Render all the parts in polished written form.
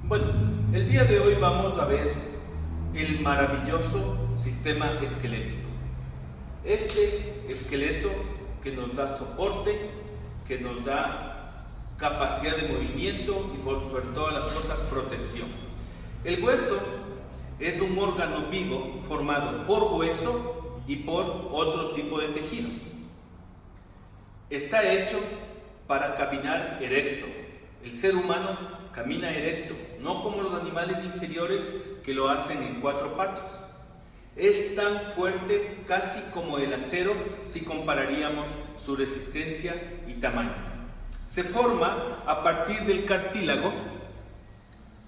Bueno, el día de hoy vamos a ver el maravilloso sistema esquelético. Este esqueleto que nos da soporte, que nos da capacidad de movimiento y sobre todas las cosas protección. El hueso es un órgano vivo formado por hueso y por otro tipo de tejidos. Está hecho para caminar erecto. El ser humano camina erecto, no como los animales inferiores que lo hacen en cuatro patas. Es tan fuerte casi como el acero si compararíamos su resistencia y tamaño. Se forma a partir del cartílago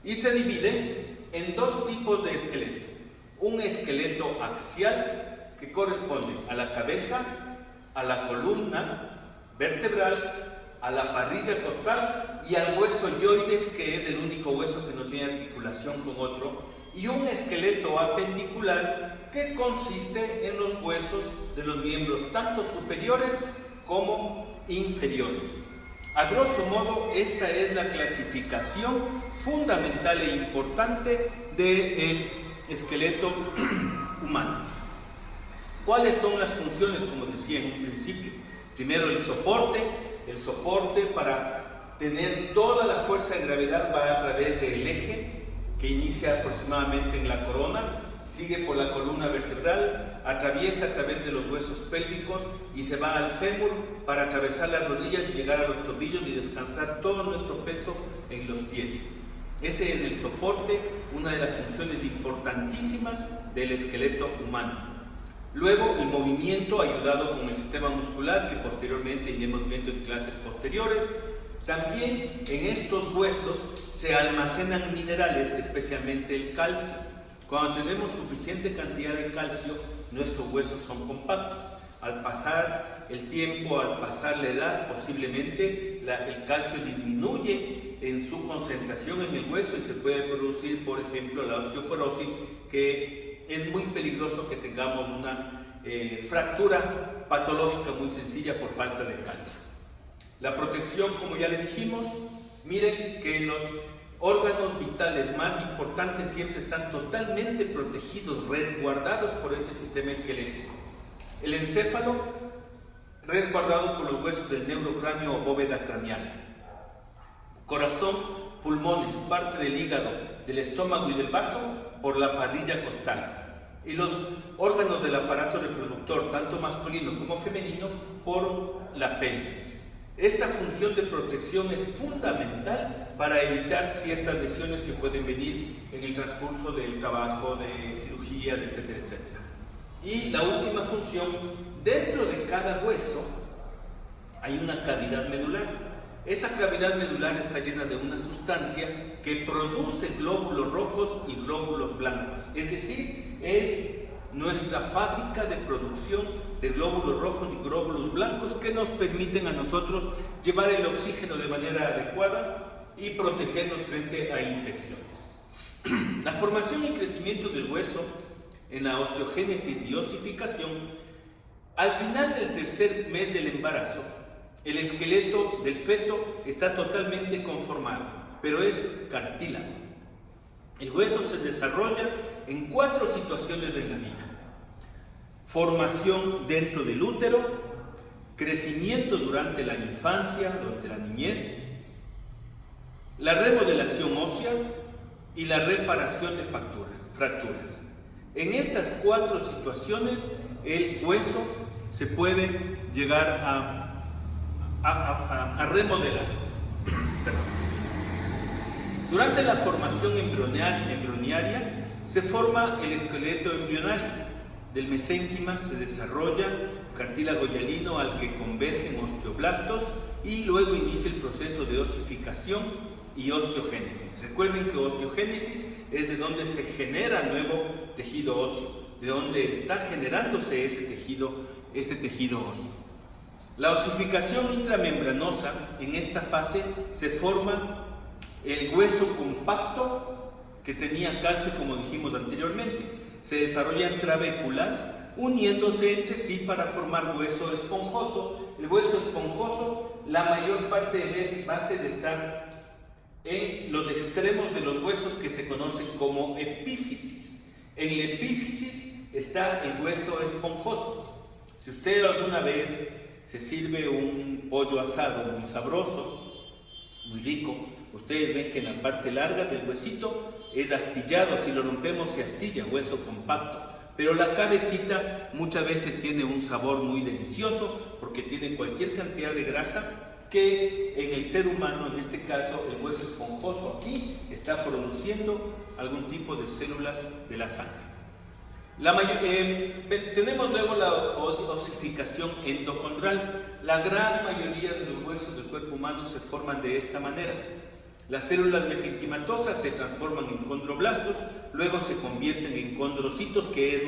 y se divide en dos tipos de esqueleto. Un esqueleto axial que corresponde a la cabeza, a la columna vertebral, a la parrilla costal y al hueso yoides, que es el único hueso que no tiene articulación con otro, y un esqueleto apendicular que consiste en los huesos de los miembros tanto superiores como inferiores. A grosso modo, esta es la clasificación fundamental e importante del esqueleto humano. ¿Cuáles son las funciones? Como decía en un principio, primero el soporte para tener toda la fuerza de gravedad va a través del eje que inicia aproximadamente en la corona, sigue por la columna vertebral, atraviesa a través de los huesos pélvicos y se va al fémur para atravesar las rodillas y llegar a los tobillos y descansar todo nuestro peso en los pies. Ese es el soporte, una de las funciones importantísimas del esqueleto humano. Luego el movimiento ayudado con el sistema muscular, que posteriormente iremos viendo en clases posteriores. También en estos huesos se almacenan minerales, especialmente el calcio. Cuando tenemos suficiente cantidad de calcio, nuestros huesos son compactos. Al pasar el tiempo, al pasar la edad, posiblemente el calcio disminuye en su concentración en el hueso y se puede producir, por ejemplo, la osteoporosis, que es muy peligroso que tengamos una fractura patológica muy sencilla por falta de calcio. La protección, como ya le dijimos, miren que los órganos vitales más importantes siempre están totalmente protegidos, resguardados por este sistema esquelético. El encéfalo, resguardado por los huesos del neurocráneo o bóveda craneal. Corazón, pulmones, parte del hígado, del estómago y del vaso por la parrilla costal. Y los órganos del aparato reproductor, tanto masculino como femenino, por la pelvis. Esta función de protección es fundamental para evitar ciertas lesiones que pueden venir en el transcurso del trabajo, de cirugías, etcétera, etcétera. Y la última función, dentro de cada hueso hay una cavidad medular. Esa cavidad medular está llena de una sustancia que produce glóbulos rojos y glóbulos blancos. Es decir, es nuestra fábrica de producción de glóbulos rojos y glóbulos blancos que nos permiten a nosotros llevar el oxígeno de manera adecuada y protegernos frente a infecciones. La formación y crecimiento del hueso en la osteogénesis y osificación, al final del tercer mes del embarazo, el esqueleto del feto está totalmente conformado, pero es cartílago. El hueso se desarrolla en 4 situaciones de la vida: formación dentro del útero, crecimiento durante la infancia, durante la niñez, la remodelación ósea y la reparación de fracturas. En estas 4 situaciones, el hueso se puede llegar a remodelar. Durante la formación embrionaria se forma el esqueleto embrionario. Del mesénquima se desarrolla cartílago hialino al que convergen osteoblastos y luego inicia el proceso de osificación y osteogénesis. Recuerden que osteogénesis es de donde se genera nuevo tejido óseo, de donde está generándose ese tejido óseo. La osificación intramembranosa, en esta fase se forma el hueso compacto que tenía calcio, como dijimos anteriormente. Se desarrollan trabéculas uniéndose entre sí para formar hueso esponjoso. El hueso esponjoso, la mayor parte de veces va a estar en los extremos de los huesos que se conocen como epífisis. En la epífisis está el hueso esponjoso. Si usted alguna vez se sirve un pollo asado muy sabroso, muy rico, ustedes ven que en la parte larga del huesito es astillado. Si lo rompemos se astilla, hueso compacto. Pero la cabecita muchas veces tiene un sabor muy delicioso porque tiene cualquier cantidad de grasa que en el ser humano, en este caso el hueso esponjoso aquí, está produciendo algún tipo de células de la sangre. Tenemos luego la osificación endocondral. La gran mayoría de los huesos del cuerpo humano se forman de esta manera. Las células mesenquimatosas se transforman en condroblastos, luego se convierten en condrocitos, que es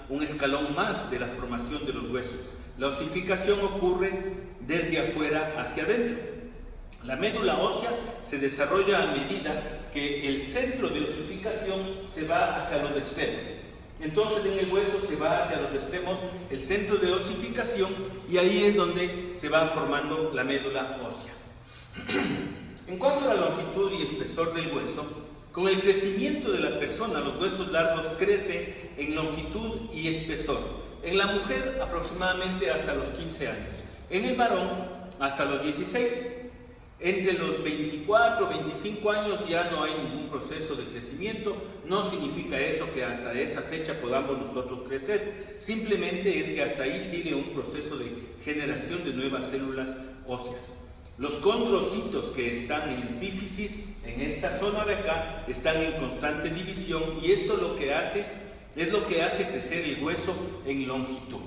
un escalón más de la formación de los huesos. La osificación ocurre desde afuera hacia adentro. La médula ósea se desarrolla a medida que el centro de osificación se va hacia los extremos. Entonces en el hueso se va hacia los extremos el centro de osificación y ahí es donde se va formando la médula ósea. En cuanto a la longitud y espesor del hueso, con el crecimiento de la persona, los huesos largos crecen en longitud y espesor. En la mujer aproximadamente hasta los 15 años, en el varón hasta los 16. Entre los 24 y 25 años ya no hay ningún proceso de crecimiento. No significa eso que hasta esa fecha podamos nosotros crecer. Simplemente es que hasta ahí sigue un proceso de generación de nuevas células óseas. Los condrocitos que están en la epífisis, en esta zona de acá, están en constante división y esto es lo que hace crecer el hueso en longitud.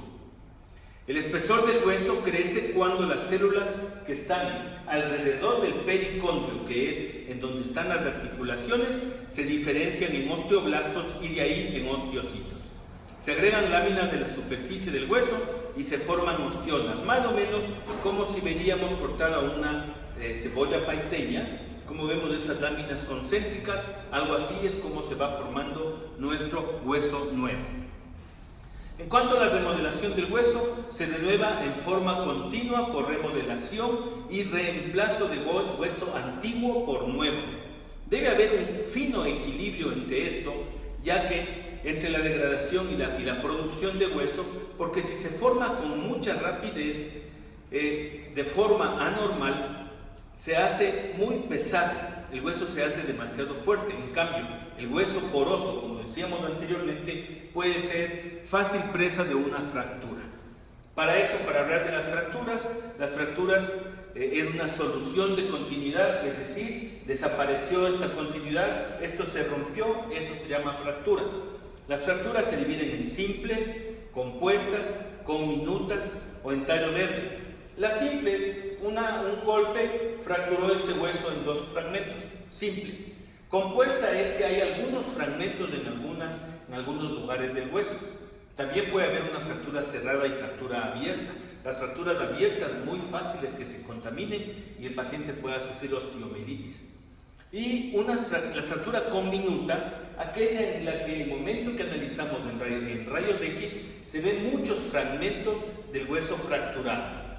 El espesor del hueso crece cuando las células que están alrededor del pericondrio, que es en donde están las articulaciones, se diferencian en osteoblastos y de ahí en osteocitos. Se agregan láminas de la superficie del hueso y se forman osteolas, más o menos como si veríamos cortada una cebolla paiteña. Como vemos esas láminas concéntricas, algo así es como se va formando nuestro hueso nuevo. En cuanto a la remodelación del hueso, se renueva en forma continua por remodelación y reemplazo de hueso antiguo por nuevo. Debe haber un fino equilibrio entre esto, ya que entre la degradación y la producción de hueso, porque si se forma con mucha rapidez, de forma anormal, se hace muy pesado, el hueso se hace demasiado fuerte. En cambio, el hueso poroso, como decíamos anteriormente, puede ser fácil presa de una fractura. Para eso, para hablar de las fracturas es una solución de continuidad, es decir, desapareció esta continuidad, esto se rompió, eso se llama fractura. Las fracturas se dividen en simples, compuestas, comminutas o en tallo verde. Las simples, un golpe fracturó este hueso en dos fragmentos, simple. Compuesta es que hay algunos fragmentos en algunos lugares del hueso. También puede haber una fractura cerrada y fractura abierta. Las fracturas abiertas muy fáciles que se contaminen y el paciente pueda sufrir osteomielitis. Y la fractura comminuta, aquella en la que en el momento que analizamos en rayos X se ven muchos fragmentos del hueso fracturado.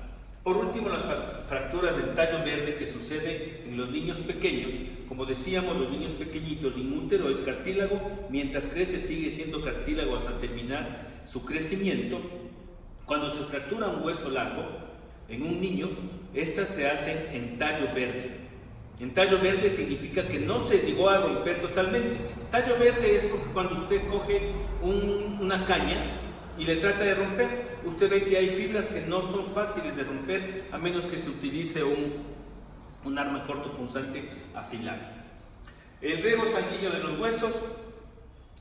Por último, las fracturas del tallo verde que sucede en los niños pequeños. Como decíamos, los niños pequeñitos, inútero es cartílago, mientras crece sigue siendo cartílago hasta terminar su crecimiento. Cuando se fractura un hueso largo en un niño, estas se hacen en tallo verde. En tallo verde significa que no se llegó a romper totalmente. Tallo verde es porque cuando usted coge una caña y le trata de romper, usted ve que hay fibras que no son fáciles de romper a menos que se utilice un arma cortopunzante afilada. El riego sanguíneo de los huesos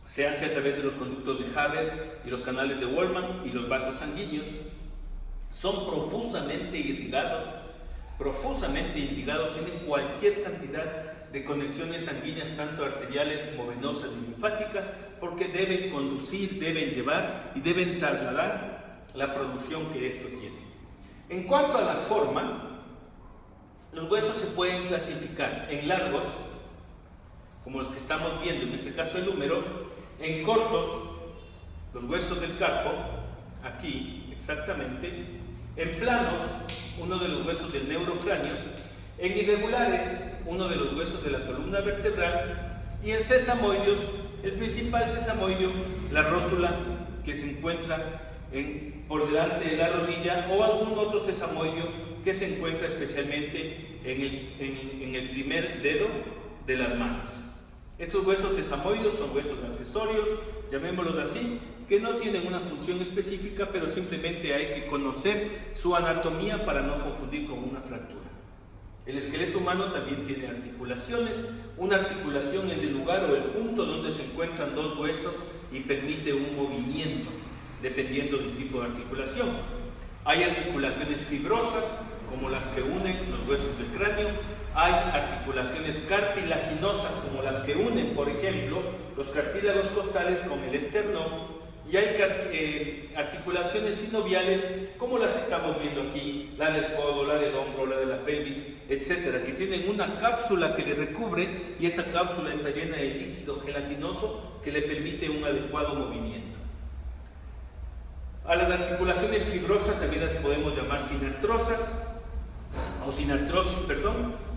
se hace a través de los conductos de Havers y los canales de Wolman, y los vasos sanguíneos son profusamente irrigados, tienen cualquier cantidad de conexiones sanguíneas, tanto arteriales como venosas y linfáticas, porque deben conducir, deben llevar y deben trasladar la producción que esto tiene. En cuanto a la forma, los huesos se pueden clasificar en largos, como los que estamos viendo, en este caso el húmero, en cortos, los huesos del carpo, aquí exactamente, en planos, uno de los huesos del neurocráneo, en irregulares, uno de los huesos de la columna vertebral, y en sesamoideos, el principal sesamoideo, la rótula que se encuentra por delante de la rodilla, o algún otro sesamoideo que se encuentra especialmente en el primer dedo de las manos. Estos huesos sesamoideos son huesos accesorios, llamémoslos así, que no tienen una función específica, pero simplemente hay que conocer su anatomía para no confundir con una fractura. El esqueleto humano también tiene articulaciones. Una articulación es el lugar o el punto donde se encuentran dos huesos y permite un movimiento, dependiendo del tipo de articulación. Hay articulaciones fibrosas, como las que unen los huesos del cráneo. Hay articulaciones cartilaginosas, como las que unen, por ejemplo, los cartílagos costales con el esternón. Y hay articulaciones sinoviales, como las que estamos viendo aquí, la del codo, la del hombro, la de la pelvis, etcétera, que tienen una cápsula que le recubre, y esa cápsula está llena de líquido gelatinoso que le permite un adecuado movimiento. A las articulaciones fibrosas también las podemos llamar sinartrosis,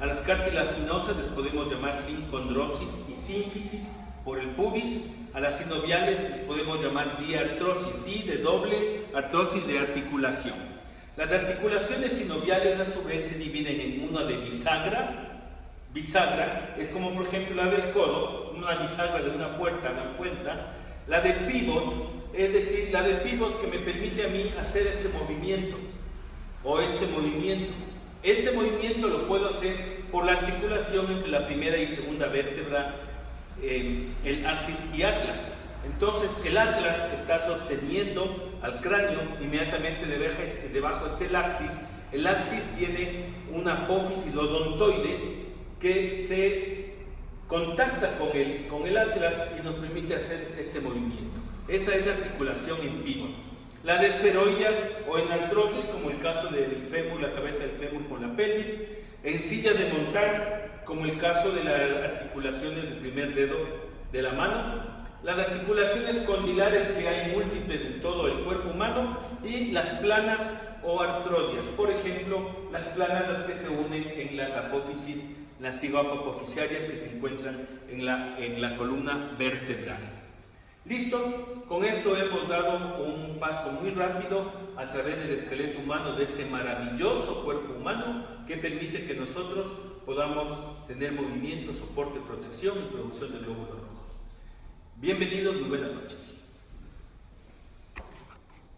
a las cartilaginosas les podemos llamar sincondrosis y sínfisis por el pubis. A las sinoviales les podemos llamar diartrosis, di de doble, artrosis de articulación. Las articulaciones sinoviales a su vez se dividen en una de bisagra es como por ejemplo la del codo, una bisagra de una puerta, hagan cuenta. La de pivot, es decir, la de pivot que me permite a mí hacer este movimiento o este movimiento. Este movimiento lo puedo hacer por la articulación entre la primera y segunda vértebra, el axis y atlas. Entonces el atlas está sosteniendo al cráneo, inmediatamente debajo está el axis. El axis tiene una apófisis odontoides que se contacta con el atlas y nos permite hacer este movimiento. Esa es la articulación en pivot. Las esferoideas o en artrosis, como el caso del fémur, la cabeza del fémur con la pelvis. En silla de montar, como el caso de las articulaciones del primer dedo de la mano. Las articulaciones condilares, que hay múltiples en todo el cuerpo humano. Y las planas o artrodias, por ejemplo, las planas las que se unen en las apófisis, las cigoapofisiarias que se encuentran en la columna vertebral. ¿Listo? Con esto hemos dado un paso muy rápido a través del esqueleto humano, de este maravilloso cuerpo humano que permite que nosotros podamos tener movimiento, soporte, protección y producción de glóbulos rojos. Bienvenidos, muy buenas noches.